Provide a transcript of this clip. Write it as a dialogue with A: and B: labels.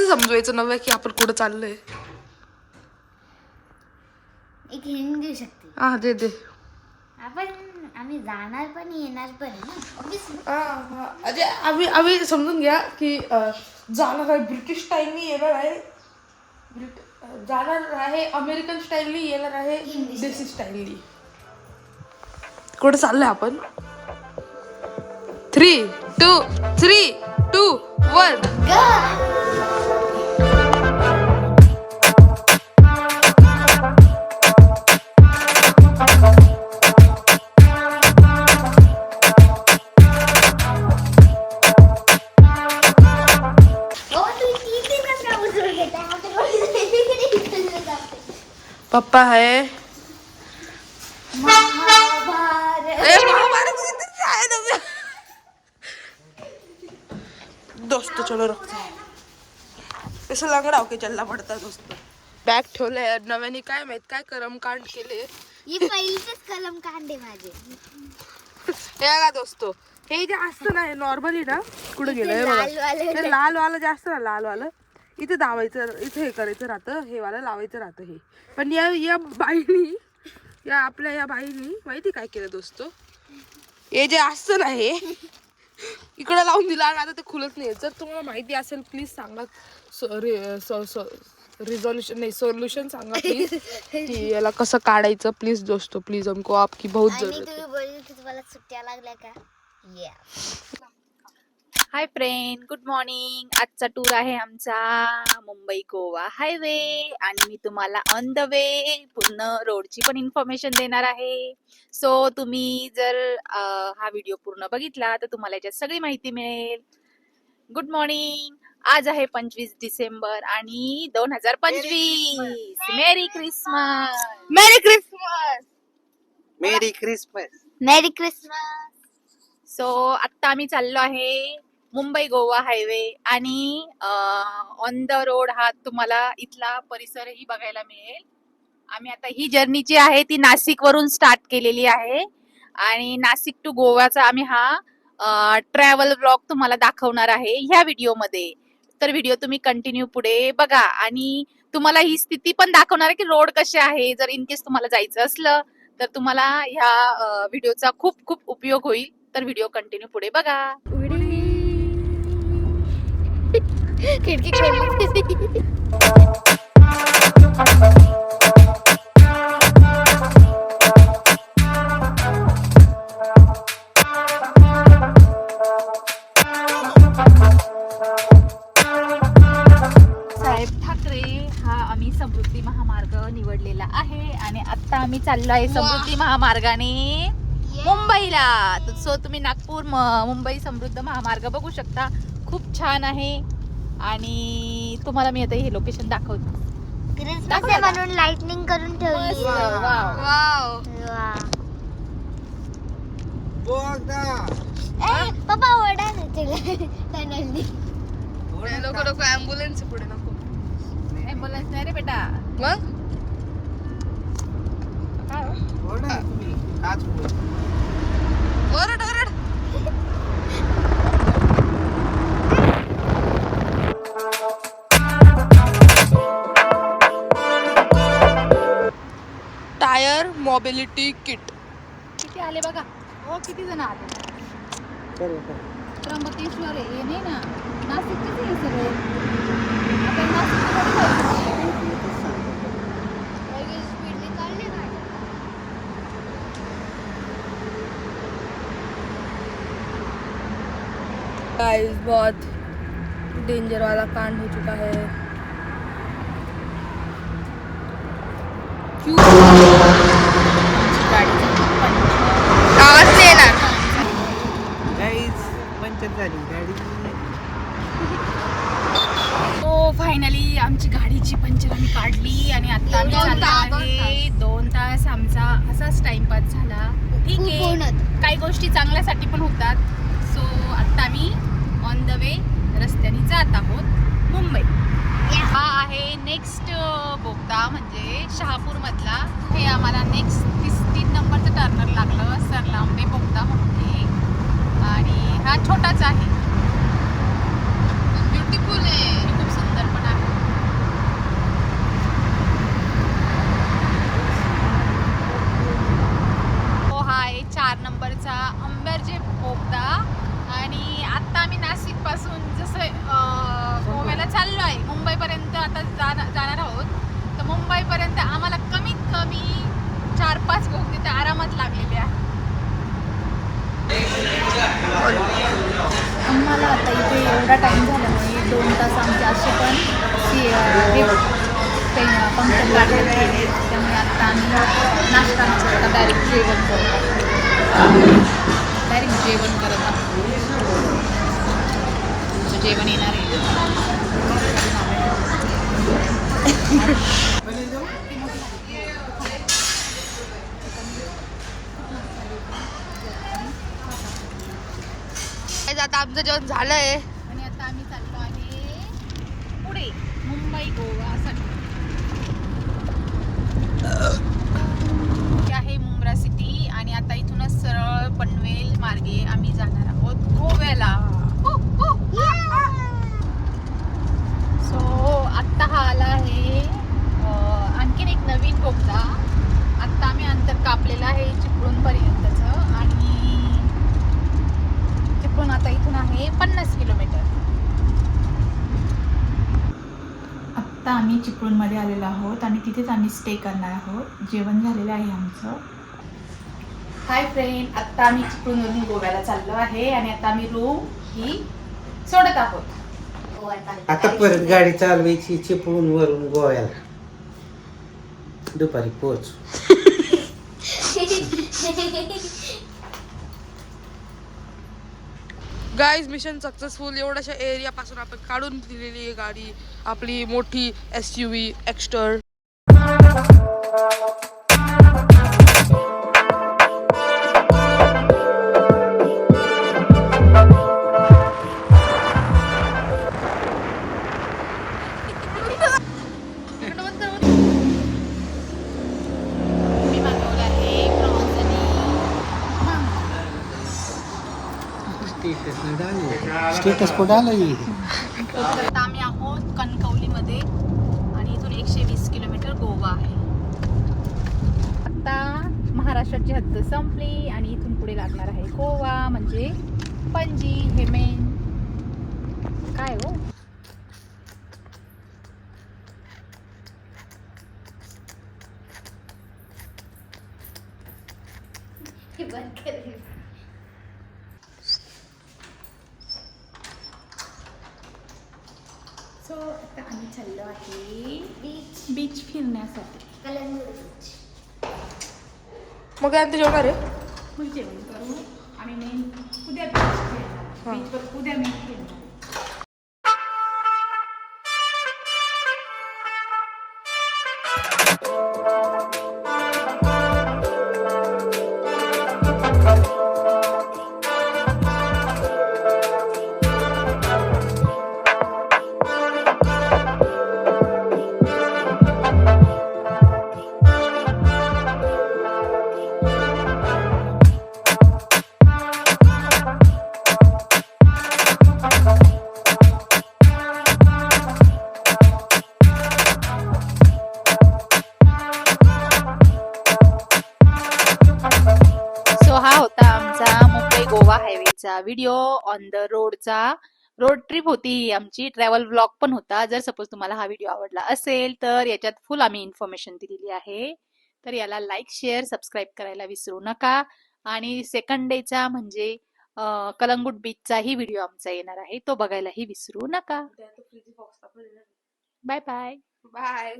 A: कसं समजवायचं नव्या की आपण कुठं चाललोय?
B: एक हिंट देऊ शकते.
A: हा दे दे.
B: आम्ही जाणार पण येणार पण आहे ना obviously.
A: अरे आम्ही समजून घ्या की जाणार आहे ब्रिटिश स्टाईलनी येणार आहे, जाणार आहे अमेरिकन स्टाईलनी येणार आहे, देसी स्टाईलनी. कुठं चाललोय आपण? 3, 2, 1 पप्पा है दोस्तों चलो रखते हैं. कसं लंगडाव की चल्ला पडता दोस्त. बॅग ठेवले नव्याने, काय माहित काय कर्मकांड केले.
B: ही पहिलीच कलम कांडे माझे.
A: हे बघा दोस्तो, हे जे असतं ना हे नॉर्मली ना कुठं गेलं हे बघा, ते लाल वालं जे असतं ना लाल वालं इथे दाबायचं, इथे हे करायचं राहतं, हे वाला लावायचं राहतं हे. पण या बाईनी आपल्या या बाईनी माहिती काय केलं दोस्तो, हे जे असतं ना हे इकडं लावून दिलं आणि आता ते खुलत नाही. जर तुम्हाला माहिती असेल प्लीज सांगा, रिझॉल्युशन नाही सोल्युशन सांगा प्लीज की याला कसं काढायचं. प्लीज दोस्तो प्लीज हमको आपकी बहुत जरूरत है.
B: बोलली की तुम्हाला सुट्ट्या लागल्या का?
C: Hi friend, good morning. आजचा टूर आहे आमचा मुंबई गोवा हायवे आणि मी तुम्हाला ऑन द वे पूर्ण रोडची पण इन्फॉर्मेशन देणार आहे. सो तुम्ही जर हा व्हिडिओ पूर्ण बघितला तर तुम्हाला याच्यात सगळी माहिती मिळेल. Good morning. आज आहे 25 डिसेंबर आणि 2025. मेरी क्रिसमस.
A: मेरी क्रिसमस.
D: मेरी क्रिसमस.
B: मेरी क्रिसमस.
C: सो आत्ता आम्ही चाललो आहे मुंबई गोवा हायवे आणि ऑन द रोड हा तुम्हाला इथला परिसरही बघायला मिळेल. आम्ही आता ही जर्नी जी आहे ती नाशिक वरून स्टार्ट केलेली आहे आणि नाशिक टू गोवाचा आम्ही हा ट्रॅव्हल ब्लॉग तुम्हाला दाखवणार आहे ह्या व्हिडिओमध्ये. तर व्हिडिओ तुम्ही कंटिन्यू पुढे बघा आणि तुम्हाला ही स्थिती पण दाखवणार आहे की रोड कसे आहे. जर इन केस तुम्हाला जायचं असलं तर तुम्हाला ह्या व्हिडिओचा खूप खूप उपयोग होईल. तर व्हिडिओ कंटिन्यू पुढे बघा.
B: खिडकी खोलली.
C: साहेब ठाकरे हा आम्ही समृद्धी महामार्ग निवडलेला आहे आणि आता आम्ही चाललो आहे समृद्धी महामार्गाने मुंबईला. सो तुम्ही नागपूर मुंबई समृद्ध महामार्ग बघू शकता, खूप छान आहे आणि तुम्हाला मी आता हे लोकेशन दाखवते.
B: क्रिसमस आहे म्हणून लाइटनिंग करून ठेवली.
A: वाव.
B: पप्पा ओरडा ना टनलनी.
A: नको ॲम्ब्युलन्स पुढे नको.
C: ॲम्ब्युलन्स नाही रे बेटा.
A: मग ओरड ओरड. टायर मोबिलिटी किट
C: किती आले बघा. हो किती जण आले. त्र्यंबकेश्वर आहे हे नाही ना, नाशिकचेच आहे सगळे. आपण
A: गाइस बहुत डेंजर वाला कांड हो चुका है. क्यों आवाज नाही येणार.
D: पंचर झाली गाडी.
C: तो फायनली आमची गाडीची पंचर आम्ही काढली आणि आता आम्ही चाललो आहे. 2 तास आमचा असाच टाइमपास झाला. ठीक आहे, काही गोष्टी चांगल्यासाठी पण होतात. सो आता आम्ही ऑन द वे रस्त्याने जात आहोत मुंबई. हा आहे नेक्स्ट बोगदा म्हणजे शहापूर मधला. हे आम्हाला नेक्स्ट 3 नंबरचं टर्नर लागलं सरलांबे बोगदा म्हणून हे. आणि हा छोटाच आहे, ब्युटिफुल आहे, खूप सुंदर पण तिथं आता जाणार आहोत. तर मुंबईपर्यंत आम्हाला कमीत कमी 4-5 बोगदे तर आरामात लागलेले आहे. आम्हाला आता इथे एवढा टाईम झाल्यामुळे 2 तास आमचे असे पण पंक्चर लागलेले आहेत. त्यामुळे आता आम्ही नाश्ता नसता डायरेक्ट जेवण करत आहोत. डायरेक्ट जेवण करत आहोत. तुमचं जेवण येणार आहे.
A: आता आमचं जेवण झालंय
C: आणि आता आम्ही चाललो आहे पुढे मुंबई गोवासाठी. ही आहे मुंब्रा सिटी आणि आता इथूनच सरळ पनवेल मार्गे आम्ही जाणार आहोत गोव्याला. सो आत्ता हा आला आहे आणखीन एक नवीन बोगदा. आत्ता आम्ही अंतर कापलेलं आहे चिपळूण पर्यंतचं आणि चिपळूण आता इथून आहे 50 किलोमीटर. आत्ता आम्ही चिपळूणमध्ये आलेलो आहोत आणि तिथेच आम्ही स्टे करणार आहोत. जेवण झालेलं आहे आमचं. हाय फ्रेंड, आत्ता आम्ही चिपळूणवरून गोव्याला चाललो आहे आणि आता आम्ही रूम ही सोडत आहोत.
D: आता परत गाडी चालवायची चिपळूण वरून गोव्याला. दुपारी पोच.
A: Guys mission successful. एवढ्याशा एरिया पासून आपण काढून दिलेली आहे गाडी, आपली मोठी SUV एक्स्टर.
C: मी मागवलं आहे प्रॉन्स आणि
D: स्टेटस को डाला ये.
C: आता आम्ही आहोत कणकवलीमध्ये आणि इथून 120 किलोमीटर गोवा आहे. आता महाराष्ट्राची हद्द संपली आणि इथून पुढे लागणार आहे गोवा म्हणजे पणजी. हे मेन काय हो. सो आता आम्ही चाललो आहे बीच फिरण्यासाठी.
A: मग काय ते जेवणार आहे.
C: मग जेवण करू आणि मेन उद्या बीच फिरणार. बीचवर उद्या मेन फिरणार. गोवा हायवेचा व्हिडिओ ऑन द रोडचा. रोड ट्रिप होती ही आमची, ट्रॅव्हल व्लॉग पण होता. जर सपोज तुम्हाला हा व्हिडिओ आवडला असेल तर याच्यात फुल आम्ही इन्फॉर्मेशन दिलेली आहे. तर याला लाईक शेअर सबस्क्राईब करायला विसरू नका. आणि सेकंड डेचा म्हणजे कलंगूट बीचचाही व्हिडिओ आमचा येणार आहे, तो बघायलाही विसरू नका. Bye bye.
A: बाय.